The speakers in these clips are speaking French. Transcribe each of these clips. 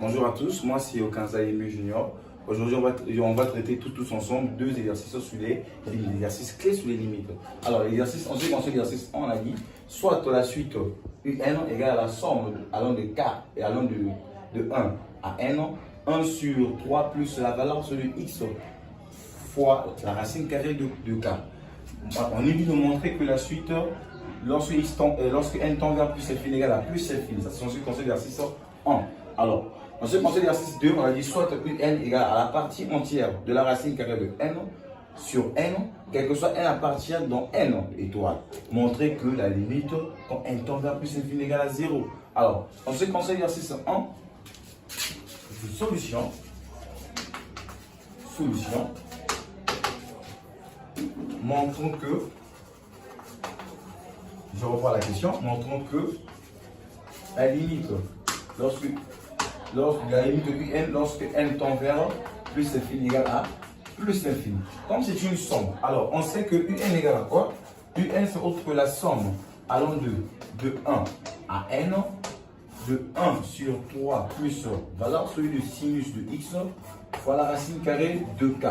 Bonjour à tous, moi c'est Okanza Aimé Junior. Aujourd'hui on va traiter tous ensemble deux exercices sur les limites, exercices clés sur les limites. Alors l'exercice, on sait qu'en cet exercice on a dit soit la suite UN égale à la somme allant de K et allant de 1 à N, 1 sur 3 plus la valeur sur le X fois la racine carrée de K. On est dit de montrer que la suite, lorsque n tend vers plus F égale à plus F, ça c'est ce qu'on sait l'exercice 1. Alors, dans ce conseil d'exercice 2, on a dit soit n égale à la partie entière de la racine carrée de n sur n, quel que soit n appartient dans n étoile. Montrer que la limite, quand n tend vers plus F égale à 0. Alors, dans ce conseil d'exercice 1, solution, montrons que, je reprends la question, montrons que la limite, lorsque n tend vers plus infini égale à plus infini. Comme c'est une somme, alors on sait que un égale à quoi? Un c'est autre que la somme allant de 1 à n, de 1 sur 3 plus valeur sur le sinus de x fois la racine carrée de k.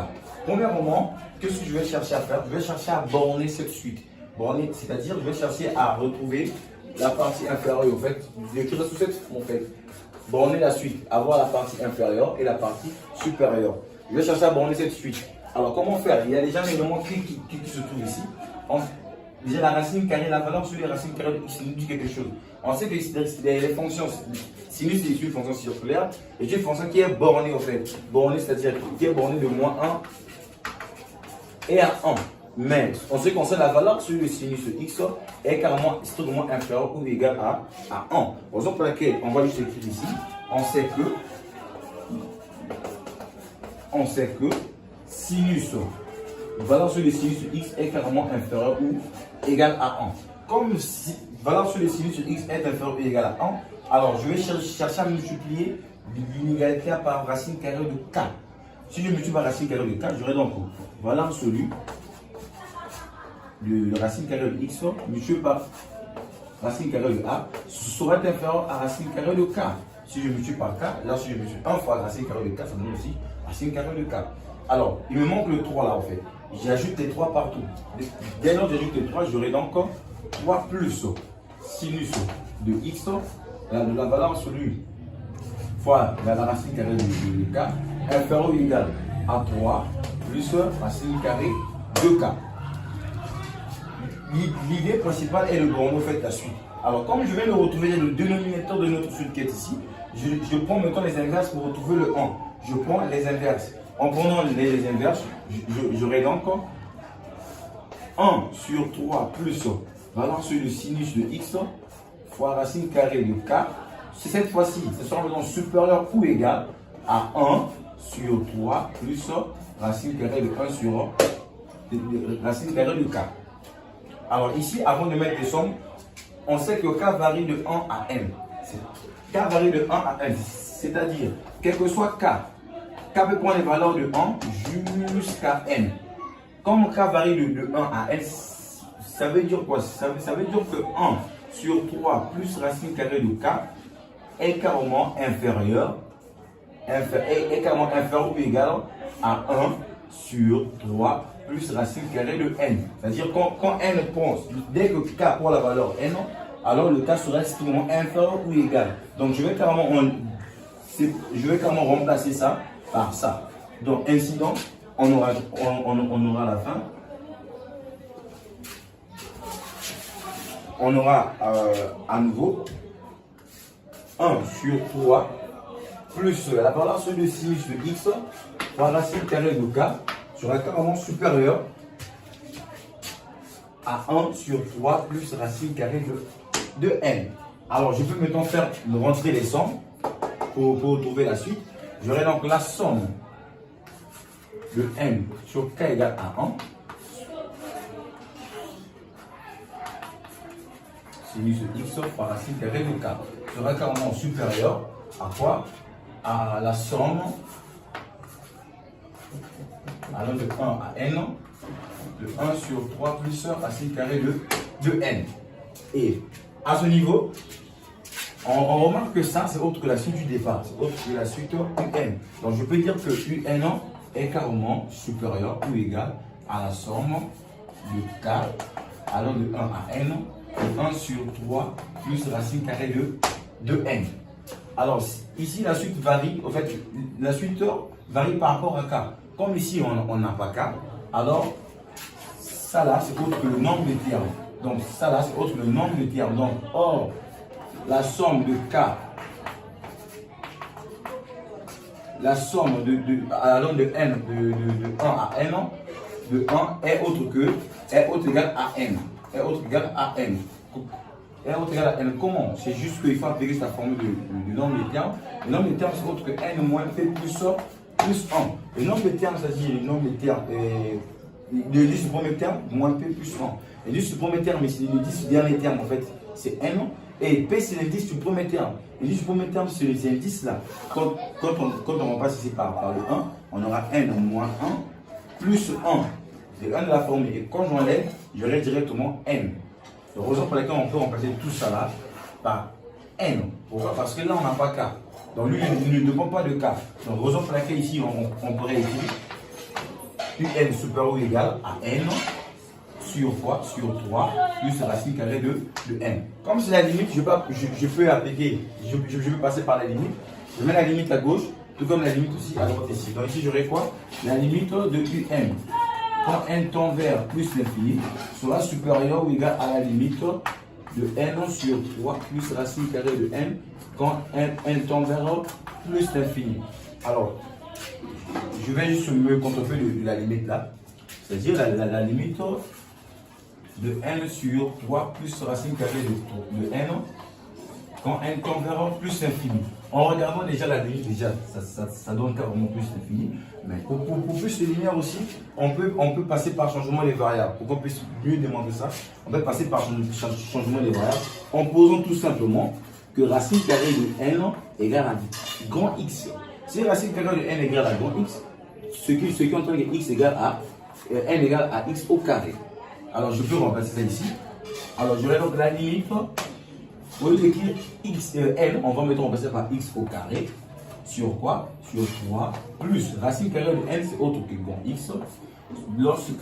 Premièrement, qu'est-ce que je vais chercher à faire? Je vais chercher à borner cette suite. Borner, c'est-à-dire je vais chercher à retrouver la partie inférieure. En fait, je vais écrire sous cette forme en fait. Borner la suite, avoir la partie inférieure et la partie supérieure. Je vais chercher à borner cette suite. Alors comment faire? Il y a déjà un élément clé qui se trouve ici. Déjà la racine carrée, la valeur sur les racines carrées de x nous dit quelque chose. On sait que les fonctions, sinus c'est une fonction circulaire et c'est une fonction qui est bornée en fait. Bornée, c'est-à-dire qui est bornée de moins 1 et à 1. Mais on sait qu'on sait la valeur sur le sinus x est carrément strictement inférieure ou égale à 1. Raison pour laquelle on va juste écrire ici, on sait que sinus, valeur sur le sinus x est carrément inférieure ou égale à 1. Comme si valeur sur le sinus x est inférieure ou égale à 1, alors je vais chercher à multiplier l'inégalité par racine carrée de k. Si je multiplie par racine carrée de k, j'aurai donc valeur absolue de racine carrée de x multiplié par racine carrée de a sera inférieur à racine carrée de k. Si je multiplie par k, là si je multiplie 1 fois racine carrée de k, ça me donne aussi racine carrée de k. Alors, il me manque le 3 là en fait. J'ajoute les 3 partout. Dès lors que j'ajoute les 3, j'aurai donc 3 plus sinus de x, la valeur absolue fois la racine carrée de k, inférieur ou égal à 3 plus racine carrée de k. L'idée principale est le borner en fait la suite. Alors comme je vais le retrouver dans le dénominateur de notre suite qui est ici, je prends maintenant les inverses pour retrouver le 1. Je prends les inverses. En prenant les inverses, j'aurai donc 1 sur 3 plus valeur sur le sinus de x fois racine carrée de k. Cette fois-ci, ce sera maintenant supérieur ou égal à 1 sur 3 plus racine carrée de 1 sur racine carrée de k. Alors ici, avant de mettre les sommes, on sait que k varie de 1 à n. K varie de 1 à n, c'est-à-dire, quel que soit k peut prendre les valeurs de 1 jusqu'à n. Comme k varie de 1 à n, ça veut dire quoi? Ça veut dire que 1 sur 3 plus racine carrée de k est carrément inférieur ou égal à 1 sur 3 plus racine carrée de n. C'est-à-dire quand n prend, dès que k prend la valeur n, alors le k sera strictement inférieur ou égal. Donc je vais carrément remplacer ça par ça. Donc ainsi donc, on aura à la fin. On aura à nouveau 1 sur 3 plus la valeur sur le sinus de x par racine carrée de k sera carrément supérieur à 1 sur 3 plus racine carrée de n. Alors je peux maintenant faire rentrer les sommes pour trouver la suite. J'aurai donc la somme de n sur k égale à 1. Sinus de x par racine carrée de k sera carrément supérieur à quoi? À la somme allant de 1 à n, de 1 sur 3 plus racine carrée de n. Et à ce niveau, On remarque que ça, c'est autre que la suite du départ, c'est autre que la suite UN. Donc je peux dire que UN est carrément supérieur ou égal à la somme de K allant de 1 à N, de 1 sur 3 plus racine carrée de N. Alors ici, la suite varie, en fait, la suite varie par rapport à K. Comme ici, on n'a pas K, alors ça là, c'est autre que le nombre de termes. Donc ça là, c'est autre que le nombre de termes. Donc, or, la somme de K, la somme allant de N, de 1 à N, de 1 est autre égal à N. Est autre égal à N. Est autre égal à N. Comment? C'est juste qu'il faut appliquer cette formule de nombre de termes. Le nombre de termes, c'est autre que N moins P plus 1. Le nombre de termes, c'est-à-dire le nombre de termes, le 10 du premier terme, moins P plus 1. Le 10 du premier terme, mais c'est le 10 du dernier terme, en fait, c'est N. Et P, c'est le 10 du premier terme. Le 10 du premier terme, c'est le 10 là. Quand on remplace ici par le 1, on aura N moins 1 plus 1. C'est 1 de la formule. Et quand j'enlève, j'aurai directement N. La raison pour laquelle on peut remplacer tout ça là par N. Pourquoi? Parce que là, on n'a pas K. Donc lui, il ne dépend pas de K. Donc raison pour laquelle ici, on pourrait écrire UN supérieur ou égal à N sur quoi? Sur 3 plus racine carrée de N. Comme c'est la limite, je peux appliquer, je peux passer par la limite. Je mets la limite à gauche, tout comme la limite aussi à droite ici. Donc ici, j'aurai quoi? La limite de UN. Quand n tend vers plus l'infini, sera supérieur ou égal à la limite de n sur 3 plus racine carrée de n quand n tend vers plus l'infini. Alors, je vais juste me contenter de la limite là, c'est-à-dire la limite de n sur 3 plus racine carrée de n quand n tend vers plus l'infini. En regardant déjà la limite, déjà, ça donne carrément plus l'infini. Mais pour plus de lumière aussi, on peut passer par changement des variables. Pour qu'on puisse mieux démontrer ça, on peut passer par changement des variables en posant tout simplement que racine carrée de n égale à grand X. Si racine carrée de n égale à grand X, ce qui entend que x égale à n égale à x au carré. Alors je peux remplacer ça ici. Alors j'aurai donc la limite. Au lieu d'écrire x n, on va mettre remplacer par x au carré. Sur quoi? Sur 3 plus racine carrée de n, c'est autre que grand X. Lorsque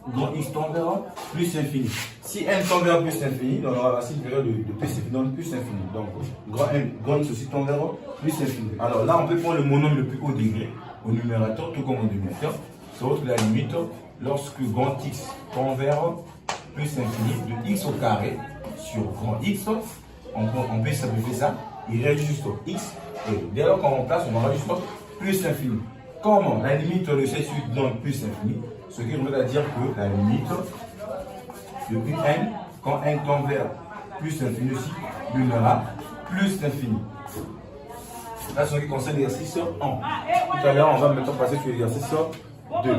grand X tend vers plus infini. Si n tend vers plus infini, on aura racine carrée de plus infini. Donc grand X aussi tend vers plus infini. Alors là, on peut prendre le monombre le plus haut degré au numérateur, tout comme au dénominateur. C'est autre que la limite lorsque grand X tend vers plus infini de x au carré sur grand X. On peut simplifier ça. Il reste juste x. Et dès lors qu'on remplace, on aura juste plus l'infini. Comment? La limite de cette suite donne plus l'infini. Ce qui revient à dire que la limite de un, quand n tend vers plus l'infini aussi, donnera plus l'infini. Là, c'est ce qui concerne l'exercice 1. Tout à l'heure, on va maintenant passer sur l'exercice 2.